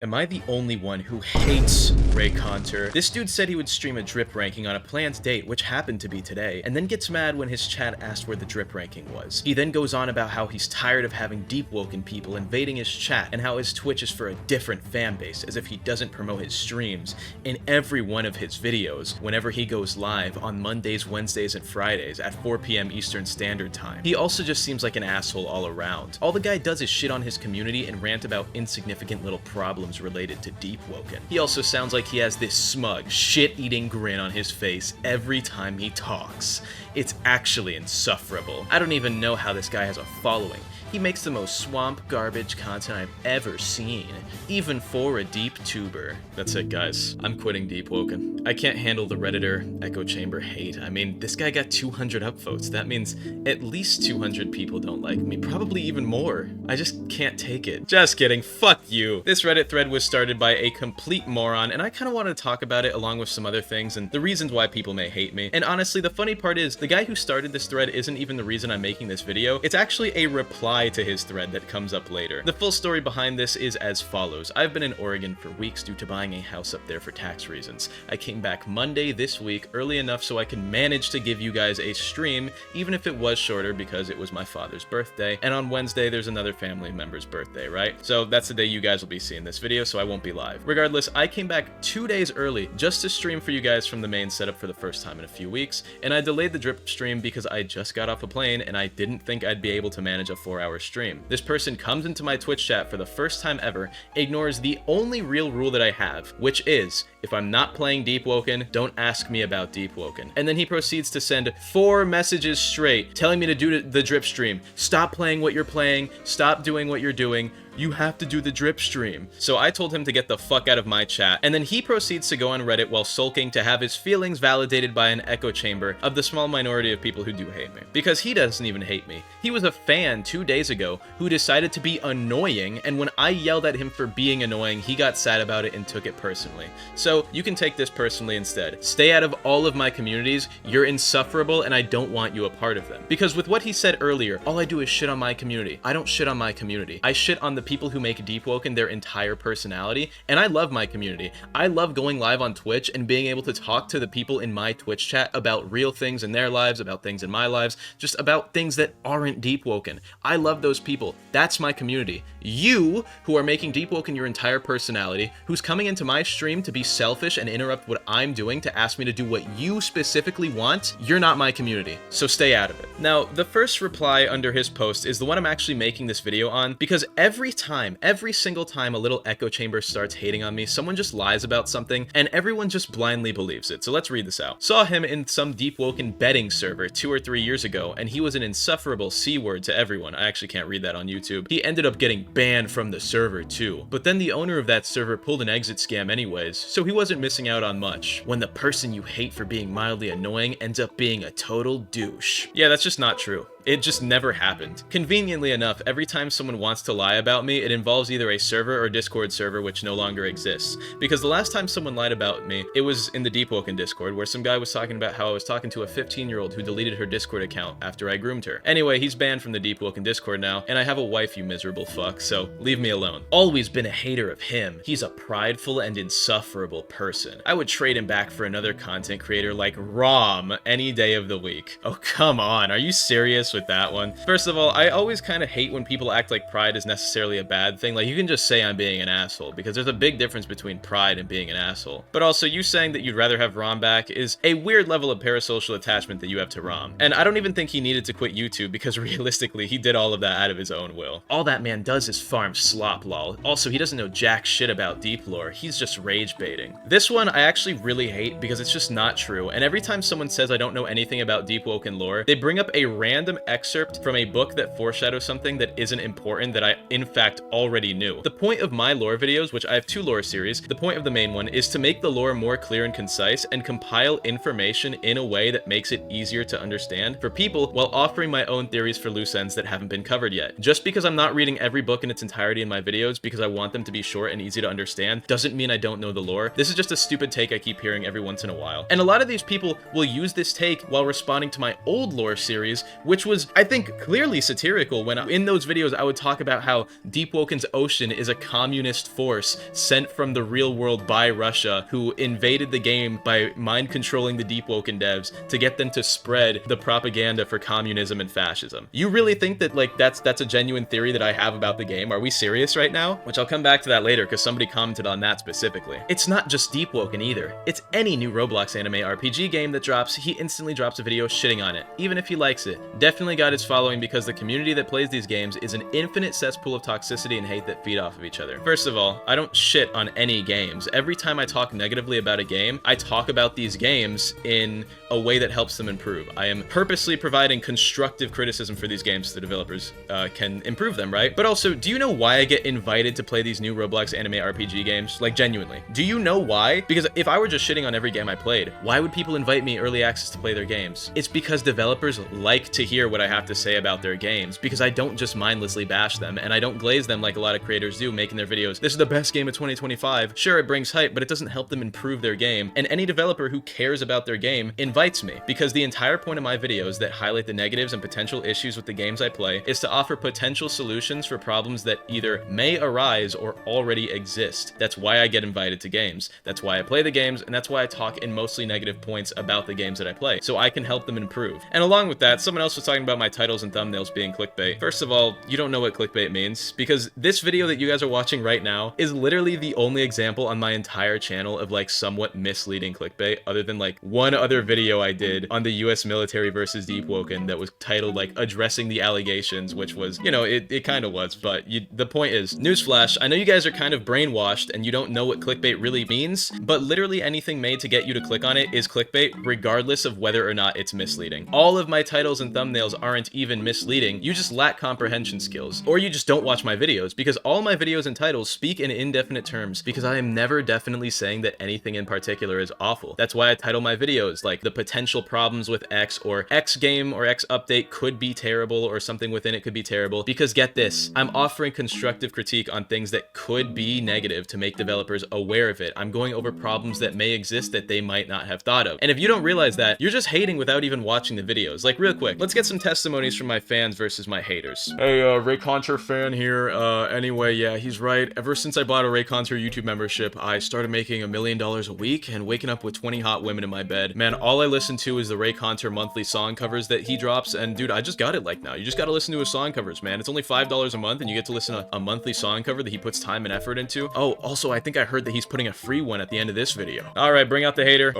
Am I the only one who hates Reaconteur? This dude said he would stream a drip ranking on a planned date, which happened to be today, and then gets mad when his chat asked where the drip ranking was. He then goes on about how he's tired of having Deepwoken people invading his chat, and how his Twitch is for a different fan base, as if he doesn't promote his streams in every one of his videos whenever he goes live on Mondays, Wednesdays, and Fridays at 4 p.m. Eastern Standard Time. He also just seems like an asshole all around. All the guy does is shit on his community and rant about insignificant little problems related to Deepwoken. He also sounds like he has this smug, shit-eating grin on his face every time he talks. It's actually insufferable. I don't even know how this guy has a following. He makes the most swamp garbage content I've ever seen, even for a deep tuber. That's it, guys. I'm quitting Deepwoken. I can't handle the Redditor echo chamber hate. I mean, this guy got 200 upvotes. That means at least 200 people don't like me, probably even more. I just can't take it. Just kidding, fuck you. This Reddit thread was started by a complete moron, and I kind of wanted to talk about it along with some other things and the reasons why people may hate me. And honestly, the funny part is, the guy who started this thread isn't even the reason I'm making this video. It's actually a reply to his thread that comes up later. The full story behind this is as follows. I've been in Oregon for weeks due to buying a house up there for tax reasons. I came back Monday this week early enough so I can manage to give you guys a stream, even if it was shorter because it was my father's birthday, and on Wednesday there's another family member's birthday, right? So that's the day you guys will be seeing this video, so I won't be live. Regardless, I came back 2 days early just to stream for you guys from the main setup for the first time in a few weeks, and I delayed the drip stream because I just got off a plane and I didn't think I'd be able to manage a 4-hour stream. This person comes into my Twitch chat for the first time ever, ignores the only real rule that I have, which is, if I'm not playing Deepwoken, don't ask me about Deepwoken. And then he proceeds to send 4 messages straight, telling me to do the drip stream. Stop playing what you're playing, stop doing what you're doing, you have to do the drip stream. So I told him to get the fuck out of my chat, and then he proceeds to go on Reddit while sulking to have his feelings validated by an echo chamber of the small minority of people who do hate me. Because he doesn't even hate me. He was a fan 2 days ago who decided to be annoying, and when I yelled at him for being annoying, he got sad about it and took it personally. So you can take this personally instead. Stay out of all of my communities, you're insufferable, and I don't want you a part of them. Because with what he said earlier, all I do is shit on my community. I don't shit on my community. I shit on the people who make Deepwoken their entire personality, and I love my community. I love going live on Twitch and being able to talk to the people in my Twitch chat about real things in their lives, about things in my lives, just about things that aren't Deepwoken. I love those people. That's my community. You, who are making Deepwoken your entire personality, who's coming into my stream to be selfish and interrupt what I'm doing to ask me to do what you specifically want, you're not my community, so stay out of it. Now, the first reply under his post is the one I'm actually making this video on, because every single time a little echo chamber starts hating on me, someone just lies about something, and everyone just blindly believes it. So let's read this out. Saw him in some Deepwoken betting server 2 or 3 years ago, and he was an insufferable C-word to everyone. I actually can't read that on YouTube. He ended up getting banned from the server too. But then the owner of that server pulled an exit scam anyways, so he wasn't missing out on much. When the person you hate for being mildly annoying ends up being a total douche. Yeah, that's just not true. It just never happened. Conveniently enough, every time someone wants to lie about me, it involves either a server or Discord server which no longer exists. Because the last time someone lied about me, it was in the Deepwoken Discord, where some guy was talking about how I was talking to a 15-year-old who deleted her Discord account after I groomed her. Anyway, he's banned from the Deepwoken Discord now, and I have a wife, you miserable fuck, so leave me alone. Always been a hater of him. He's a prideful and insufferable person. I would trade him back for another content creator like Rom any day of the week. Oh, come on, are you serious with that one? First of all, I always kind of hate when people act like pride is necessarily a bad thing. Like, you can just say I'm being an asshole, because there's a big difference between pride and being an asshole. But also, you saying that you'd rather have Rom back is a weird level of parasocial attachment that you have to Rom. And I don't even think he needed to quit YouTube, because realistically, he did all of that out of his own will. All that man does is farm slop, lol. Also, he doesn't know jack shit about deep lore. He's just rage baiting. This one I actually really hate because it's just not true, and every time someone says I don't know anything about Deepwoken lore, they bring up a random excerpt from a book that foreshadows something that isn't important that I, in fact, already knew. The point of my lore videos, which I have 2 lore series, the point of the main one is to make the lore more clear and concise and compile information in a way that makes it easier to understand for people while offering my own theories for loose ends that haven't been covered yet. Just because I'm not reading every book in its entirety in my videos because I want them to be short and easy to understand doesn't mean I don't know the lore. This is just a stupid take I keep hearing every once in a while. And a lot of these people will use this take while responding to my old lore series, which was, I think, clearly satirical when in those videos I would talk about how Deepwoken's ocean is a communist force sent from the real world by Russia, who invaded the game by mind controlling the Deepwoken devs to get them to spread the propaganda for communism and fascism. You really think that, like, that's a genuine theory that I have about the game? Are we serious right now? Which I'll come back to that later because somebody commented on that specifically. It's not just Deepwoken either. It's any new Roblox anime RPG game that drops, he instantly drops a video shitting on it, even if he likes it. Definitely got its following because the community that plays these games is an infinite cesspool of toxicity and hate that feed off of each other. First of all, I don't shit on any games. Every time I talk negatively about a game, I talk about these games in a way that helps them improve. I am purposely providing constructive criticism for these games so the developers can improve them, right? But also, do you know why I get invited to play these new Roblox anime RPG games? Like, genuinely. Do you know why? Because if I were just shitting on every game I played, why would people invite me early access to play their games? It's because developers like to hear what I have to say about their games, because I don't just mindlessly bash them, and I don't glaze them like a lot of creators do, making their videos, this is the best game of 2025. Sure, it brings hype, but it doesn't help them improve their game, and any developer who cares about their game invites me, because the entire point of my videos that highlight the negatives and potential issues with the games I play is to offer potential solutions for problems that either may arise or already exist. That's why I get invited to games. That's why I play the games, and that's why I talk in mostly negative points about the games that I play, so I can help them improve. And along with that, someone else was talking about my titles and thumbnails being clickbait. First of all, you don't know what clickbait means, because this video that you guys are watching right now is literally the only example on my entire channel of like somewhat misleading clickbait, other than like one other video I did on the US military versus Deepwoken that was titled like addressing the allegations, which was, you know, it kind of was, but the point is, newsflash, I know you guys are kind of brainwashed and you don't know what clickbait really means, but literally anything made to get you to click on it is clickbait, regardless of whether or not it's misleading. All of my titles and thumbnails aren't even misleading, you just lack comprehension skills, or you just don't watch my videos, because all my videos and titles speak in indefinite terms, because I am never definitely saying that anything in particular is awful. That's why I title my videos like the potential problems with X, or X game or X update could be terrible, or something within it could be terrible, because get this, I'm offering constructive critique on things that could be negative to make developers aware of it. I'm going over problems that may exist that they might not have thought of. And if you don't realize that, you're just hating without even watching the videos. Like, real quick, let's get some testimonies from my fans versus my haters. Hey, Reaconteur fan here. Anyway, yeah, he's right. Ever since I bought a Reaconteur YouTube membership, I started making $1 million a week and waking up with 20 hot women in my bed. Man, all I listen to is the Reaconteur monthly song covers that he drops, and dude, I just got it like now. You just gotta listen to his song covers, man. It's only $5 a month, and you get to listen to a monthly song cover that he puts time and effort into. Oh, also, I think I heard that he's putting a free one at the end of this video. Alright, bring out the hater.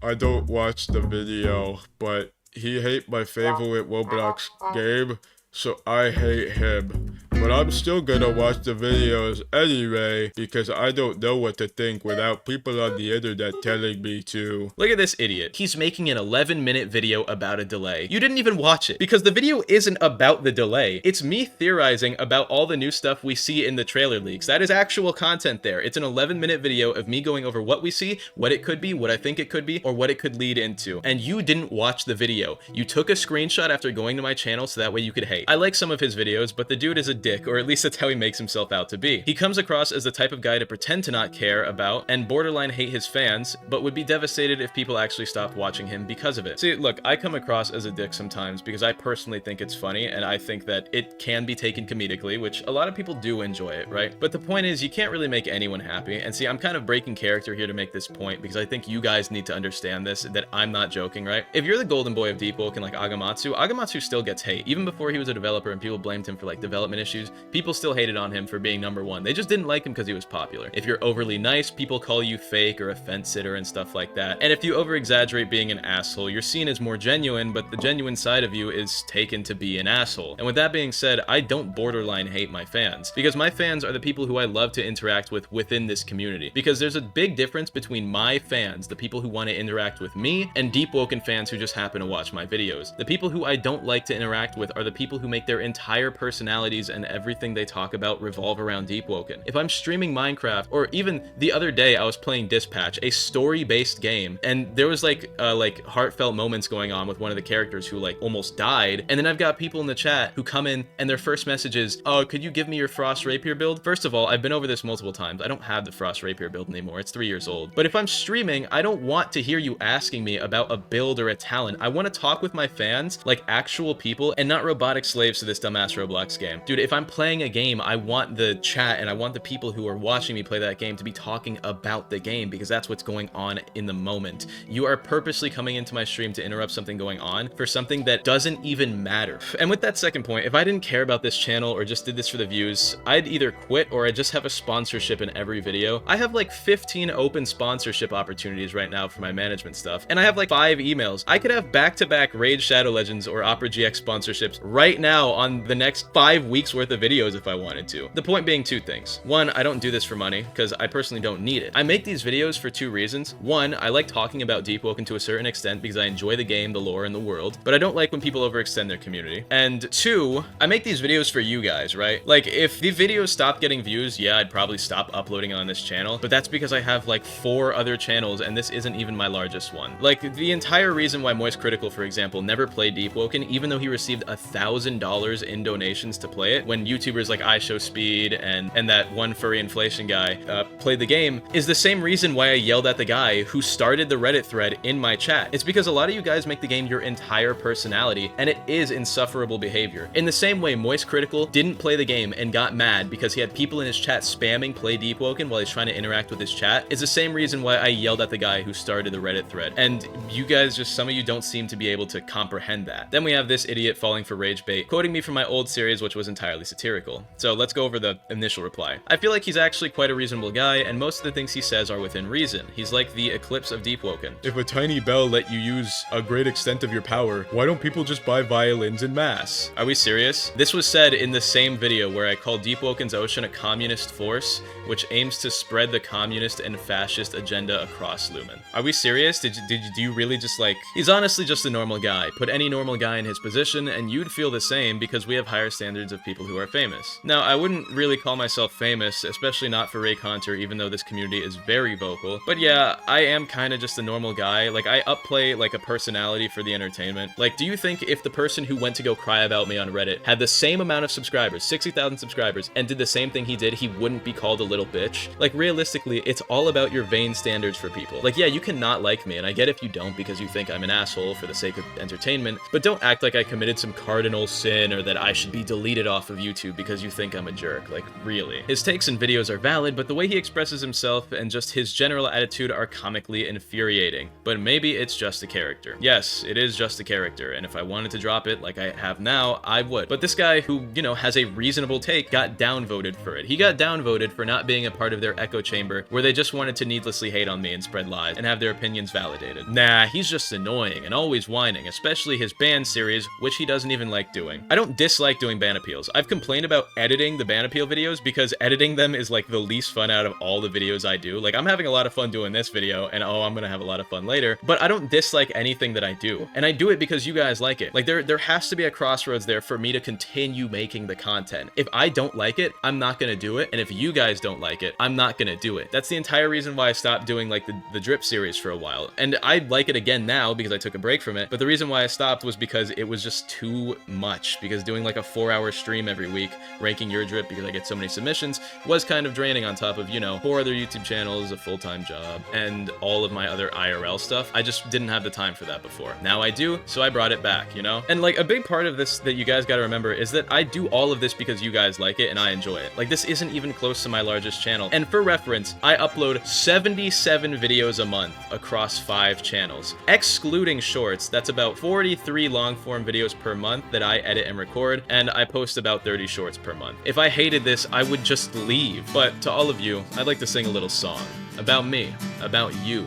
I don't watch the video, but he hate my favorite Roblox game, so I hate him. But I'm still gonna watch the videos anyway, because I don't know what to think without people on the internet telling me to. Look at this idiot. He's making an 11-minute video about a delay. You didn't even watch it, because the video isn't about the delay. It's me theorizing about all the new stuff we see in the trailer leaks. That is actual content there. It's an 11-minute video of me going over what we see, what it could be, what I think it could be, or what it could lead into. And you didn't watch the video. You took a screenshot after going to my channel so that way you could hate. I like some of his videos, but the dude is a dick, or at least that's how he makes himself out to be. He comes across as the type of guy to pretend to not care about and borderline hate his fans, but would be devastated if people actually stopped watching him because of it. See, look, I come across as a dick sometimes because I personally think it's funny, and I think that it can be taken comedically, which a lot of people do enjoy it, right? But the point is, you can't really make anyone happy, and see, I'm kind of breaking character here to make this point, because I think you guys need to understand this, that I'm not joking, right? If you're the golden boy of Deepwoken like Agamatsu still gets hate. Even before he was a developer and people blamed him for like development issues, people still hated on him for being #1. They just didn't like him because he was popular. If you're overly nice, people call you fake or a fence sitter and stuff like that. And if you over exaggerate being an asshole, you're seen as more genuine, but the genuine side of you is taken to be an asshole. And with that being said, I don't borderline hate my fans, because my fans are the people who I love to interact with within this community. Because there's a big difference between my fans, the people who want to interact with me, and Deepwoken fans who just happen to watch my videos. The people who I don't like to interact with are the people who make their entire personalities and everything they talk about revolve around Deepwoken. If I'm streaming Minecraft, or even the other day I was playing Dispatch, a story-based game, and there was like heartfelt moments going on with one of the characters who like almost died, and then I've got people in the chat who come in and their first message is, oh, could you give me your Frost Rapier build? First of all, I've been over this multiple times. I don't have the Frost Rapier build anymore. It's 3 years old. But if I'm streaming, I don't want to hear you asking me about a build or a talent. I want to talk with my fans like actual people and not robotic slaves to this dumbass Roblox game. Dude, if I'm playing a game, I want the chat and I want the people who are watching me play that game to be talking about the game, because that's what's going on in the moment. You are purposely coming into my stream to interrupt something going on for something that doesn't even matter. And with that second point, if I didn't care about this channel or just did this for the views, I'd either quit or I'd just have a sponsorship in every video. I have like 15 open sponsorship opportunities right now for my management stuff, and I have like 5 emails. I could have back-to-back Raid Shadow Legends or Opera GX sponsorships right now on the next 5 weeks worth of videos if I wanted to. The point being 2 things. One, I don't do this for money because I personally don't need it. I make these videos for 2 reasons. One, I like talking about Deepwoken to a certain extent because I enjoy the game, the lore, and the world, but I don't like when people overextend their community. And 2, I make these videos for you guys, right? Like, if the videos stopped getting views, yeah, I'd probably stop uploading on this channel, but that's because I have like 4 other channels and this isn't even my largest one. Like, the entire reason why Moist Critical, for example, never played Deepwoken, even though he received $1,000 in donations to play it, when YouTubers like iShowSpeed and that one furry inflation guy played the game, is the same reason why I yelled at the guy who started the Reddit thread in my chat. It's because a lot of you guys make the game your entire personality, and it is insufferable behavior. In the same way, Moist Critical didn't play the game and got mad because he had people in his chat spamming play Deepwoken while he's trying to interact with his chat, is the same reason why I yelled at the guy who started the Reddit thread. And you guys, just some of you don't seem to be able to comprehend that. Then we have this idiot falling for rage bait, quoting me from my old series, which was entirely satirical. So let's go over the initial reply. I feel like he's actually quite a reasonable guy, and most of the things he says are within reason. He's like the Eclipse of Deepwoken. If a tiny bell let you use a great extent of your power, why don't people just buy violins in mass? Are we serious? This was said in the same video where I called Deepwoken's ocean a communist force, which aims to spread the communist and fascist agenda across Lumen. Are we serious? Do you really just like... He's honestly just a normal guy. Put any normal guy in his position and you'd feel the same, because we have higher standards of people who are famous. Now, I wouldn't really call myself famous, especially not for Reaconteur, even though this community is very vocal. But yeah, I am kind of just a normal guy. Like, I upplay like a personality for the entertainment. Like, do you think if the person who went to go cry about me on Reddit had the same amount of subscribers, 60,000 subscribers, and did the same thing he did, he wouldn't be called a little bitch? Like, realistically, it's all about your vain standards for people. Like, yeah, you can not like me, and I get if you don't because you think I'm an asshole for the sake of entertainment, but don't act like I committed some cardinal sin or that I should be deleted off of YouTube because you think I'm a jerk. Like, really. His takes and videos are valid, but the way he expresses himself and just his general attitude are comically infuriating. But maybe it's just a character. Yes, it is just a character, and if I wanted to drop it like I have now, I would. But this guy who, you know, has a reasonable take got downvoted for it. He got downvoted for not being a part of their echo chamber where they just wanted to needlessly hate on me and spread lies and have their opinions validated. Nah, he's just annoying and always whining, especially his ban series, which he doesn't even like doing. I don't dislike doing ban appeals. I've complained about editing the ban appeal videos because editing them is like the least fun out of all the videos I do. Like, I'm having a lot of fun doing this video, and oh, I'm gonna have a lot of fun later, but I don't dislike anything that I do. And I do it because you guys like it. Like, there has to be a crossroads there for me to continue making the content. If I don't like it, I'm not gonna do it, and if you guys don't like it, I'm not gonna do it. That's the entire reason why I stopped doing like the drip series for a while. And I like it again now because I took a break from it, but the reason why I stopped was because it was just too much, because doing like a 4-hour stream every week, ranking your drip because I get so many submissions, was kind of draining on top of, you know, 4 other YouTube channels, a full-time job, and all of my other IRL stuff. I just didn't have the time for that before. Now I do, so I brought it back, you know? And like, a big part of this that you guys gotta remember is that I do all of this because you guys like it and I enjoy it. Like, this isn't even close to my largest channel. And for reference, I upload 77 videos a month across 5 channels. Excluding shorts, that's about 43 long-form videos per month that I edit and record, and I post about 30 shorts per month. If I hated this, I would just leave. But to all of you, I'd like to sing a little song. About me. About you.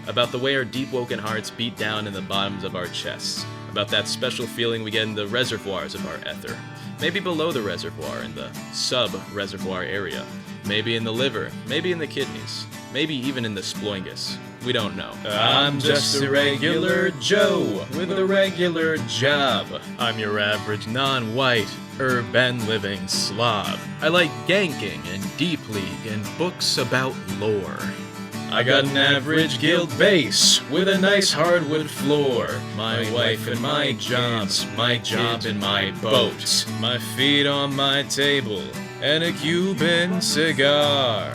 About the way our deep-woken hearts beat down in the bottoms of our chests. About that special feeling we get in the reservoirs of our ether. Maybe below the reservoir, in the sub-reservoir area. Maybe in the liver. Maybe in the kidneys. Maybe even in the sploingus. We don't know. I'm just a regular Joe with a regular job. I'm your average non-white urban living slob. I like ganking and deep league and books about lore. I got an average guild base with a nice hardwood floor. My wife and my job in my boat. My feet on my table and a Cuban cigar.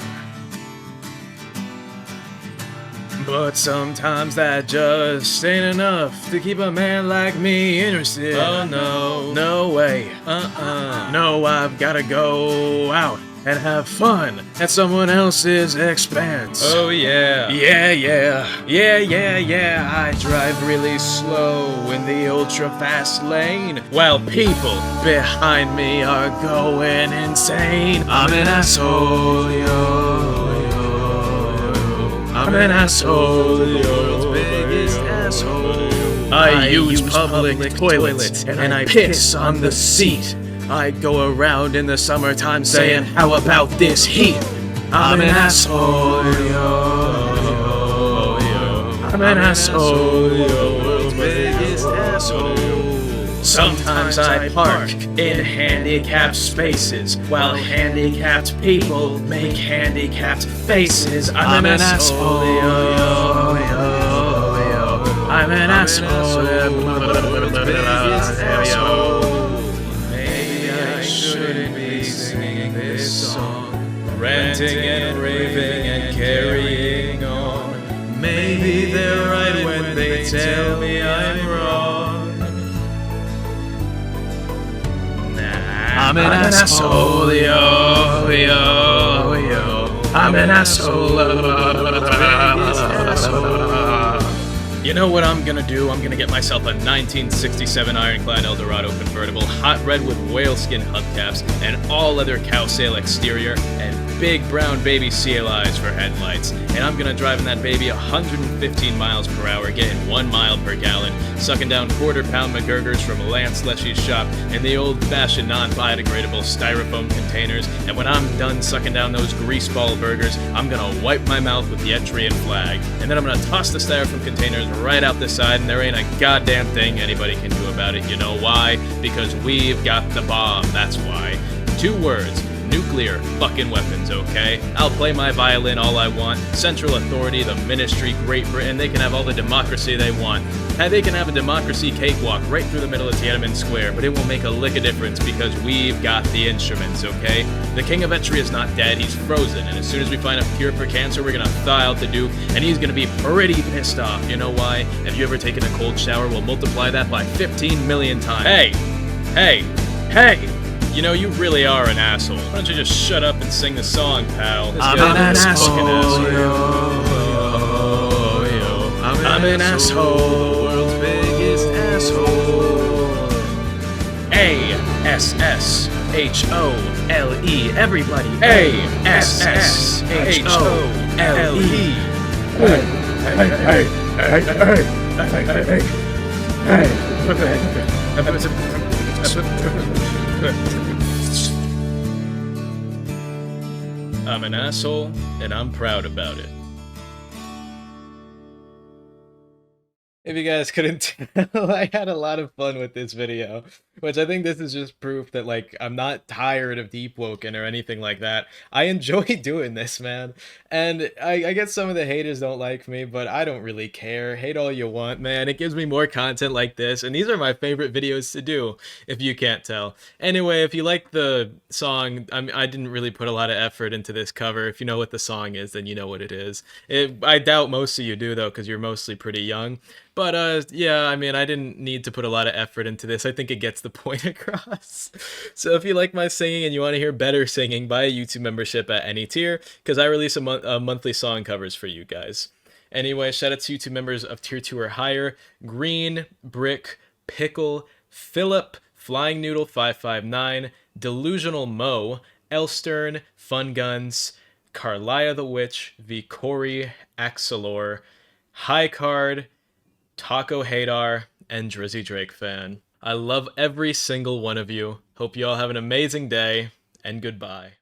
But sometimes that just ain't enough to keep a man like me interested. Oh no, no way, no, I've gotta go out and have fun at someone else's expense. Oh yeah. Yeah. I drive really slow in the ultra fast lane while people behind me are going insane. I'm an asshole, yo. I'm an asshole, the world's biggest asshole. I use public toilets and I piss on the seat. I go around in the summertime saying, how about this heat? I'm an asshole, yo. I'm an asshole, the world's biggest asshole. Sometimes I park in handicapped spaces while handicapped people make handicapped faces. I'm an asshole, yo. I'm an asshole, yo. Maybe I shouldn't be singing this song, ranting and raving and carrying on. Maybe they're right when they tell me I'm wrong. I'm an asshole, yo. I'm an asshole. You know what I'm gonna do? I'm gonna get myself a 1967 Ironclad Eldorado convertible, hot red with whaleskin hubcaps, and all-leather cow sail exterior, and big brown baby CLIs for headlights. And I'm gonna drive in that baby 115 miles per hour, getting 1 mile per gallon, sucking down quarter-pound McGurgers from Lance Leshy's shop in the old-fashioned non-biodegradable styrofoam containers. And when I'm done sucking down those greaseball burgers, I'm gonna wipe my mouth with the Etrian flag. And then I'm gonna toss the styrofoam containers right out the side, and there ain't a goddamn thing anybody can do about it. You know why? Because we've got the bomb, that's why. 2 words. Nuclear fucking weapons, okay? I'll play my violin all I want. Central authority, the ministry, Great Britain, they can have all the democracy they want. And they can have a democracy cakewalk right through the middle of Tiananmen Square, but it won't make a lick of difference because we've got the instruments, okay? The King of Etri is not dead, he's frozen, and as soon as we find a cure for cancer, we're gonna thaw out the Duke, and he's gonna be pretty pissed off. You know why? Have you ever taken a cold shower? We'll multiply that by 15 million times. Hey! You know, you really are an asshole. Why don't you just shut up and sing the song, pal? I'm an asshole, yo. I'm an asshole, the world's biggest asshole. A-S-S-H-O-L-E, everybody. A-S-S-H-O-L-E. I'm an asshole, and I'm proud about it. If you guys couldn't tell, I had a lot of fun with this video, which I think this is just proof that, like, I'm not tired of Deepwoken or anything like that. I enjoy doing this, man. And I guess some of the haters don't like me, but I don't really care. Hate all you want, man. It gives me more content like this, and these are my favorite videos to do, if you can't tell. Anyway, if you like the song, I didn't really put a lot of effort into this cover. If you know what the song is, then you know what it is. I doubt most of you do, though, because you're mostly pretty young. But, yeah, I mean, I didn't need to put a lot of effort into this. I think it gets the point across. So if you like my singing and you want to hear better singing, buy a YouTube membership at any tier, because I release a monthly song covers for you guys. Anyway, shout out to YouTube members of Tier 2 or higher: Green, Brick, Pickle, Philip, Flying Noodle 559, Delusional Mo, Elstern, Fun Guns, Carlia the Witch, V. Corey, Axelor, High Card, Taco Hadar, and Drizzy Drake Fan. I love every single one of you. Hope you all have an amazing day, and goodbye.